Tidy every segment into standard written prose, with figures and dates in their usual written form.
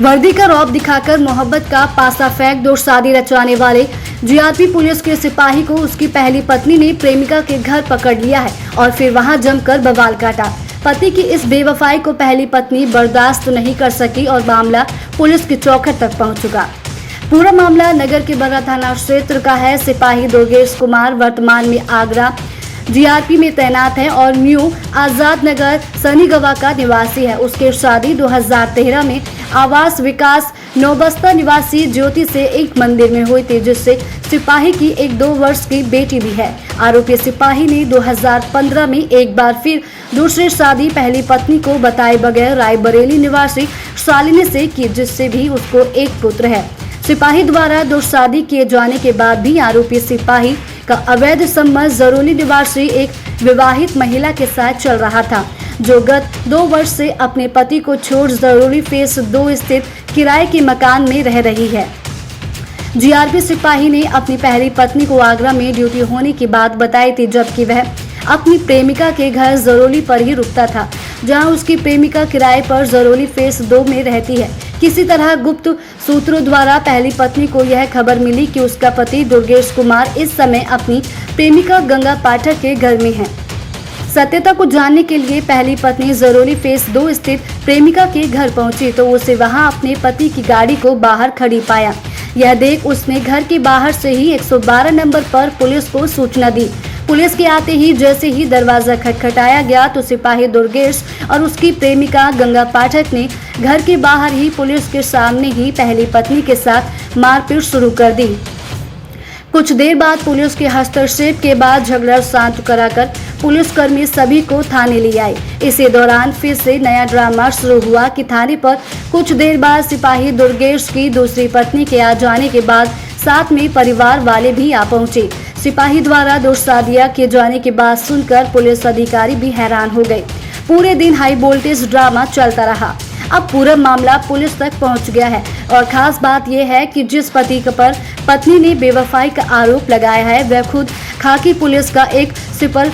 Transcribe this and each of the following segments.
वर्दी का रौब दिखाकर मोहब्बत का पासा फेंक दो शादी रचवाने वाले जीआरपी पुलिस के सिपाही को उसकी पहली पत्नी ने प्रेमिका के घर पकड़ लिया है और फिर वहां जमकर बवाल काटा। पति की इस बेवफाई को पहली पत्नी बर्दाश्त नहीं कर सकी और मामला पुलिस की चौखट तक पहुंच चुका। पूरा मामला नगर के बर्रा थाना क्षेत्र का है। सिपाही दुर्गेश कुमार वर्तमान में आगरा जीआरपी में तैनात है और न्यू आजाद नगर सनीगवा का निवासी है। उसकी शादी 2013 में आवास विकास नौबस्ता निवासी ज्योति से एक मंदिर में हुई थी, जिससे सिपाही की एक 2 वर्ष की बेटी भी है। आरोपी सिपाही ने 2015 में एक बार फिर दूसरी शादी पहली पत्नी को बताए बगैर रायबरेली निवासी शालिनी से की, जिससे भी उसको एक पुत्र है। सिपाही द्वारा 2 शादी किए जाने के बाद भी आरोपी सिपाही का अवैध संबंध जरोली निवासी एक विवाहित महिला के साथ चल रहा था, जो गत 2 वर्ष से अपने पति को छोड़ जरोली फेस 2 स्थित किराए के मकान में रह रही है। जीआरपी सिपाही ने अपनी पहली पत्नी को आगरा में ड्यूटी होने की बात बताई थी, जबकि वह अपनी प्रेमिका के घर जरोली पर ही रुकता था, जहां उसकी प्रेमिका किराए पर जरोली फेस 2 में रहती है। किसी तरह गुप्त सूत्रों द्वारा पहली पत्नी को यह खबर मिली कि उसका पति दुर्गेश कुमार इस समय अपनी प्रेमिका गंगा पाठक के घर में है। सत्यता को जानने के लिए पहली पत्नी जरोली फेस 2 स्थित प्रेमिका के घर पहुंची तो उसे वहां अपने पति की गाड़ी को बाहर खड़ी पाया। यह देख उसने घर के बाहर से ही 112 नंबर पर पुलिस को सूचना दी। पुलिस के आते ही जैसे ही दरवाजा खटखटाया गया तो सिपाही दुर्गेश और उसकी प्रेमिका गंगा पाठक ने घर के बाहर ही पुलिस के सामने ही पहली पत्नी के साथ मारपीट शुरू कर दी। कुछ देर बाद पुलिस के हस्तक्षेप के बाद झगड़ा शांत कराकर पुलिसकर्मी सभी को थाने ले आए। इसी दौरान फिर से नया ड्रामा शुरू हुआ कि थाने पर कुछ देर बाद सिपाही दुर्गेश की दूसरी पत्नी के आ जाने के बाद साथ में परिवार वाले भी आ पहुंचे। सिपाही द्वारा 2 शादियां किए जाने की बात सुनकर पुलिस अधिकारी भी हैरान हो गए। पूरे दिन हाई वोल्टेज ड्रामा चलता रहा। अब पूरा मामला पुलिस तक पहुंच गया है और खास बात यह है कि जिस पति पर पत्नी ने बेवफाई का आरोप लगाया है वह खुद खाकी पुलिस का एक सिपर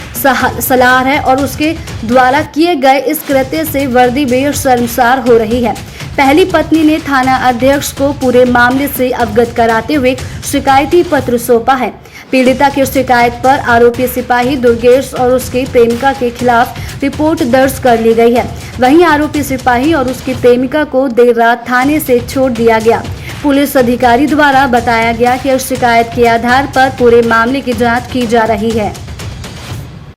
सलार है और उसके द्वारा किए गए इस कृत्य से वर्दी बेहद शर्मसार हो रही है। पहली पत्नी ने थाना अध्यक्ष को पूरे मामले से अवगत कराते हुए शिकायती पत्र सौंपा है। पीड़िता की शिकायत पर आरोपी सिपाही दुर्गेश और उसकी प्रेमिका के खिलाफ रिपोर्ट दर्ज कर ली गई है। वहीं आरोपी सिपाही और उसकी प्रेमिका को देर रात थाने से छोड़ दिया गया। पुलिस अधिकारी द्वारा बताया गया कि शिकायत के आधार पर पूरे मामले की जांच की जा रही है।